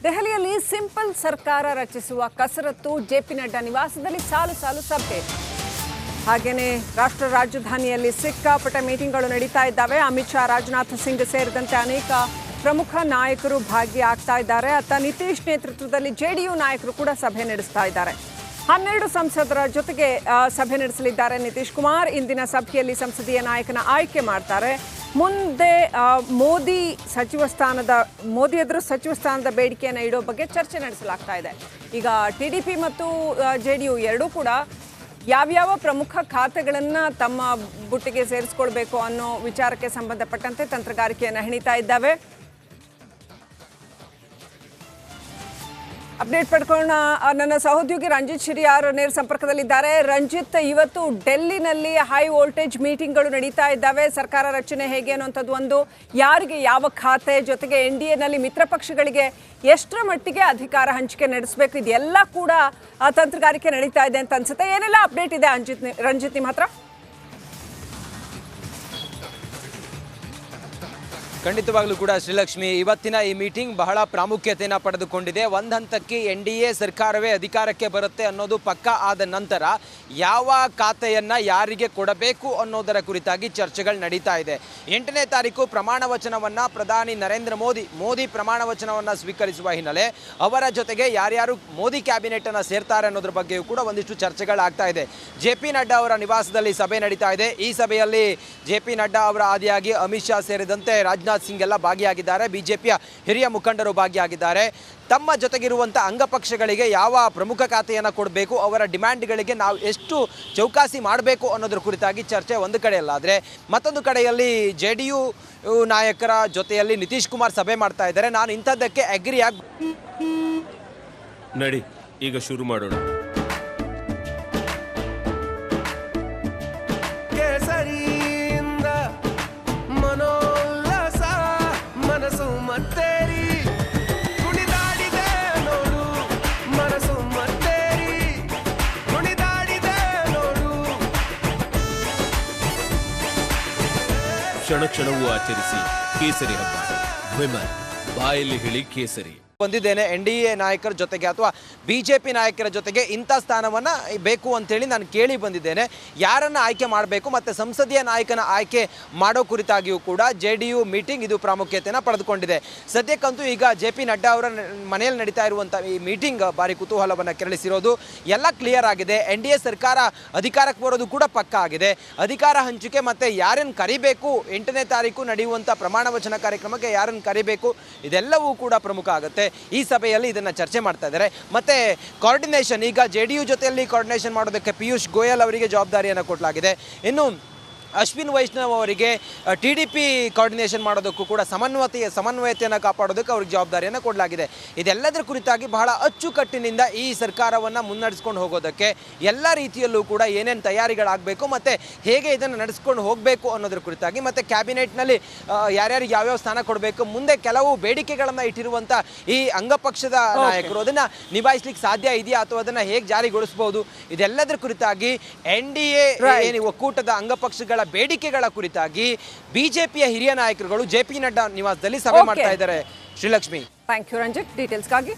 ದೆಹಲಿಯಲ್ಲಿ ಸಿಂಪಲ್ ಸರ್ಕಾರ ರಚಿಸುವ ಕಸರತ್ತು ಜೆಪಿ ನಡ್ಡಾ ನಿವಾಸದಲ್ಲಿ ಸಾಲು ಸಾಲು ಸಭೆ. ಹಾಗೇನೇ ರಾಷ್ಟ್ರ ರಾಜಧಾನಿಯಲ್ಲಿ ಸಿಕ್ಕಾಪಟ್ಟೆ ಮೀಟಿಂಗ್ಗಳು ನಡೀತಾ ಇದ್ದಾವೆ. ಅಮಿತ್ ಶಾ, ರಾಜನಾಥ್ ಸಿಂಗ್ ಸೇರಿದಂತೆ ಅನೇಕ ಪ್ರಮುಖ ನಾಯಕರು ಭಾಗಿಯಾಗ್ತಾ ಇದ್ದಾರೆ. ಅತ್ತ ನಿತೀಶ್ ನೇತೃತ್ವದಲ್ಲಿ ಜೆಡಿಯು ನಾಯಕರು ಕೂಡ ಸಭೆ ನಡೆಸ್ತಾ ಇದ್ದಾರೆ. 12 ಸಂಸದರ ಜೊತೆಗೆ ಸಭೆ ನಡೆಸಲಿದ್ದಾರೆ ನಿತೀಶ್ ಕುಮಾರ್. ಇಂದಿನ ಸಭೆಯಲ್ಲಿ ಸಂಸದೀಯ ನಾಯಕನ ಆಯ್ಕೆ ಮಾಡ್ತಾರೆ. ಮುಂದೆ ಮೋದಿ ಎದುರು ಸಚಿವ ಸ್ಥಾನದ ಬೇಡಿಕೆಯನ್ನು ಇಡೋ ಬಗ್ಗೆ ಚರ್ಚೆ ನಡೆಸಲಾಗ್ತಾ ಇದೆ. ಈಗ ಟಿಡಿಪಿ ಮತ್ತು ಜೆಡಿಯು ಎರಡೂ ಕೂಡ ಯಾವ್ಯಾವ ಪ್ರಮುಖ ಖಾತೆಗಳನ್ನು ತಮ್ಮ ಬುಟ್ಟಿಗೆ ಸೇರಿಸ್ಕೊಳ್ಬೇಕು ಅನ್ನೋ ವಿಚಾರಕ್ಕೆ ಸಂಬಂಧಪಟ್ಟಂತೆ ತಂತ್ರಗಾರಿಕೆಯನ್ನು ಹೆಣಿತಾ ಇದ್ದಾವೆ. ಅಪ್ಡೇಟ್ ಪಡ್ಕೊಳ್ಳೋಣ. ನನ್ನ ಸಹೋದ್ಯೋಗಿ ರಂಜಿತ್ ಶಿರಿಯಾರ್ ನೇರ ಸಂಪರ್ಕದಲ್ಲಿದ್ದಾರೆ. ರಂಜಿತ್, ಇವತ್ತು ಡೆಲ್ಲಿನಲ್ಲಿ ಹೈ ವೋಲ್ಟೇಜ್ ಮೀಟಿಂಗ್ಗಳು ನಡೀತಾ ಇದ್ದಾವೆ. ಸರ್ಕಾರ ರಚನೆ ಹೇಗೆ ಅನ್ನುವಂಥದ್ದು ಒಂದು, ಯಾರಿಗೆ ಯಾವ ಖಾತೆ, ಜೊತೆಗೆ NDAನಲ್ಲಿ ಮಿತ್ರ ಪಕ್ಷಗಳಿಗೆ ಎಷ್ಟರ ಮಟ್ಟಿಗೆ ಅಧಿಕಾರ ಹಂಚಿಕೆ ನಡೆಸಬೇಕು, ಇದೆಲ್ಲ ಕೂಡ ತಂತ್ರಗಾರಿಕೆ ನಡೀತಾ ಇದೆ ಅಂತ ಅನ್ಸುತ್ತೆ. ಏನೆಲ್ಲ ಅಪ್ಡೇಟ್ ಇದೆ ರಂಜಿತ್ ನಿಮ್ಮ ಹತ್ರ? ಖಂಡಿತವಾಗ್ಲೂ ಕೂಡ ಶ್ರೀಲಕ್ಷ್ಮಿ, ಇವತ್ತಿನ ಈ ಮೀಟಿಂಗ್ ಬಹಳ ಪ್ರಾಮುಖ್ಯತೆಯನ್ನು ಪಡೆದುಕೊಂಡಿದೆ. ಒಂದು ಹಂತಕ್ಕೆ NDA ಸರ್ಕಾರವೇ ಅಧಿಕಾರಕ್ಕೆ ಬರುತ್ತೆ ಅನ್ನೋದು ಪಕ್ಕಾ ಆದ ನಂತರ ಯಾವ ಖಾತೆಯನ್ನು ಯಾರಿಗೆ ಕೊಡಬೇಕು ಅನ್ನೋದರ ಕುರಿತಾಗಿ ಚರ್ಚೆಗಳು ನಡೀತಾ ಇದೆ. 8ನೇ ತಾರೀಕು ಪ್ರಮಾಣ ವಚನವನ್ನು ಪ್ರಧಾನಿ ನರೇಂದ್ರ ಮೋದಿ ಪ್ರಮಾಣ ವಚನವನ್ನು ಸ್ವೀಕರಿಸುವ ಹಿನ್ನೆಲೆ ಅವರ ಜೊತೆಗೆ ಯಾರ್ಯಾರು ಮೋದಿ ಕ್ಯಾಬಿನೆಟನ್ನು ಸೇರ್ತಾರೆ ಅನ್ನೋದ್ರ ಬಗ್ಗೆಯೂ ಕೂಡ ಒಂದಿಷ್ಟು ಚರ್ಚೆಗಳಾಗ್ತಾ ಇದೆ. JP ನಡ್ಡಾ ಅವರ ನಿವಾಸದಲ್ಲಿ ಸಭೆ ನಡೀತಾ ಇದೆ. ಈ ಸಭೆಯಲ್ಲಿ JP ನಡ್ಡಾ ಅವರ ಆದಿಯಾಗಿ ಅಮಿತ್ ಶಾ ಸೇರಿದಂತೆ ರಾಜನಾಥ್ ಸಿಂಗ್ ಎಲ್ಲ ಭಾಗಿಯಾಗಿದ್ದಾರೆ. ಬಿಜೆಪಿಯ ಹಿರಿಯ ಮುಖಂಡರು ಭಾಗಿಯಾಗಿದ್ದಾರೆ. ತಮ್ಮ ಜೊತೆಗಿರುವಂಥ ಅಂಗಪಕ್ಷಗಳಿಗೆ ಯಾವ ಪ್ರಮುಖ ಖಾತೆಯನ್ನು ಕೊಡಬೇಕು, ಅವರ ಡಿಮ್ಯಾಂಡ್ಗಳಿಗೆ ನಾವು ಎಷ್ಟು ಚೌಕಾಸಿ ಮಾಡಬೇಕು ಅನ್ನೋದ್ರ ಕುರಿತಾಗಿ ಚರ್ಚೆ ಒಂದು ಕಡೆಯಲ್ಲಾದರೆ, ಮತ್ತೊಂದು ಕಡೆಯಲ್ಲಿ JDU ನಾಯಕರ ಜೊತೆಯಲ್ಲಿ ನಿತೀಶ್ ಕುಮಾರ್ ಸಭೆ ಮಾಡ್ತಾ ಇದ್ದಾರೆ. ನಾನು ಇಂಥದ್ದಕ್ಕೆ ಅಗ್ರಿಯಾಗಿ ನಡಿ ಈಗ ಶುರು ಮಾಡೋಣ. ಕ್ಷಣ ಕ್ಷಣವೂ ಆಚರಿಸಿ ಕೇಸರಿ ಹಬ್ಬ. ವಿಮಲ್ ಬಾಯಲ್ಲಿ ಹೇಳಿ ಕೇಸರಿ. ಬಂದಿದ್ದೇನೆ NDA ನಾಯಕರ ಜೊತೆಗೆ ಅಥವಾ BJP ನಾಯಕರ ಜೊತೆಗೆ ಇಂಥ ಸ್ಥಾನವನ್ನು ಬೇಕು ಅಂತೇಳಿ ನಾನು ಕೇಳಿ ಬಂದಿದ್ದೇನೆ. ಯಾರನ್ನು ಆಯ್ಕೆ ಮಾಡಬೇಕು ಮತ್ತು ಸಂಸದೀಯ ನಾಯಕನ ಆಯ್ಕೆ ಮಾಡೋ ಕುರಿತಾಗಿಯೂ ಕೂಡ JDU ಮೀಟಿಂಗ್ ಇದು ಪ್ರಾಮುಖ್ಯತೆಯನ್ನು ಪಡೆದುಕೊಂಡಿದೆ. ಸದ್ಯಕ್ಕಂತೂ ಈಗ JP ನಡ್ಡಾ ಅವರ ಮನೆಯಲ್ಲಿ ನಡೀತಾ ಇರುವಂಥ ಈ ಮೀಟಿಂಗ್ ಭಾರಿ ಕುತೂಹಲವನ್ನು ಕೆರಳಿಸಿರೋದು. ಎಲ್ಲ ಕ್ಲಿಯರ್ ಆಗಿದೆ. NDA ಸರ್ಕಾರ ಅಧಿಕಾರಕ್ಕೆ ಬರೋದು ಕೂಡ ಪಕ್ಕಾ ಆಗಿದೆ. ಅಧಿಕಾರ ಹಂಚಿಕೆ ಮತ್ತು ಯಾರನ್ನು ಕರಿಬೇಕು, 8ನೇ ತಾರೀಕು ನಡೆಯುವಂಥ ಪ್ರಮಾಣ ವಚನ ಕಾರ್ಯಕ್ರಮಕ್ಕೆ ಯಾರನ್ನು ಕರಿಬೇಕು, ಇದೆಲ್ಲವೂ ಕೂಡ ಪ್ರಮುಖ ಆಗುತ್ತೆ. ಈ ಸಭೆಯಲ್ಲಿ ಇದನ್ನು ಚರ್ಚೆ ಮಾಡ್ತಾ ಇದ್ದಾರೆ. ಮತ್ತು ಕೋಆರ್ಡಿನೇಷನ್, ಈಗ JDU ಜೊತೆಯಲ್ಲಿ ಕೋಆರ್ಡಿನೇಷನ್ ಮಾಡೋದಕ್ಕೆ ಪಿಯೂಷ್ ಗೋಯಲ್ ಅವರಿಗೆ ಜವಾಬ್ದಾರಿಯನ್ನು ಕೊಡಲಾಗಿದೆ. ಇನ್ನು ಅಶ್ವಿನ್ ವೈಷ್ಣವ್ ಅವರಿಗೆ TDP ಕೋಆರ್ಡಿನೇಷನ್ ಮಾಡೋದಕ್ಕೂ ಕೂಡ ಸಮನ್ವಯತೆಯನ್ನು ಕಾಪಾಡೋದಕ್ಕೆ ಅವ್ರಿಗೆ ಜವಾಬ್ದಾರಿಯನ್ನು ಕೊಡಲಾಗಿದೆ. ಇದೆಲ್ಲದರ ಕುರಿತಾಗಿ ಬಹಳ ಅಚ್ಚುಕಟ್ಟಿನಿಂದ ಈ ಸರ್ಕಾರವನ್ನು ಮುನ್ನಡೆಸ್ಕೊಂಡು ಹೋಗೋದಕ್ಕೆ ಎಲ್ಲ ರೀತಿಯಲ್ಲೂ ಕೂಡ ಏನೇನು ತಯಾರಿಗಳಾಗಬೇಕು ಮತ್ತು ಹೇಗೆ ಇದನ್ನು ನಡೆಸ್ಕೊಂಡು ಹೋಗಬೇಕು ಅನ್ನೋದ್ರ ಕುರಿತಾಗಿ, ಮತ್ತು ಕ್ಯಾಬಿನೆಟ್ನಲ್ಲಿ ಯಾರ್ಯಾರಿಗೆ ಯಾವ್ಯಾವ ಸ್ಥಾನ ಕೊಡಬೇಕು, ಮುಂದೆ ಕೆಲವು ಬೇಡಿಕೆಗಳನ್ನು ಇಟ್ಟಿರುವಂಥ ಈ ಅಂಗಪಕ್ಷದ ನಾಯಕರು ಅದನ್ನು ನಿಭಾಯಿಸ್ಲಿಕ್ಕೆ ಸಾಧ್ಯ ಇದೆಯಾ ಅಥವಾ ಅದನ್ನು ಹೇಗೆ ಜಾರಿಗೊಳಿಸ್ಬೋದು, ಇದೆಲ್ಲದರ ಕುರಿತಾಗಿ NDA ಒಕ್ಕೂಟದ ಅಂಗಪಕ್ಷಗಳ ಬೇಡಿಕೆಗಳ ಕುರಿತಾಗಿ ಬಿಜೆಪಿಯ ಹಿರಿಯ ನಾಯಕರುಗಳು JP ನಡ್ಡಾ ನಿವಾಸದಲ್ಲಿ ಸಭೆ ಮಾಡ್ತಾ ಇದ್ದಾರೆ. Srilakshmi, thank you Ranjith ಡೀಟೇಲ್ಸ್ಗಾಗಿ.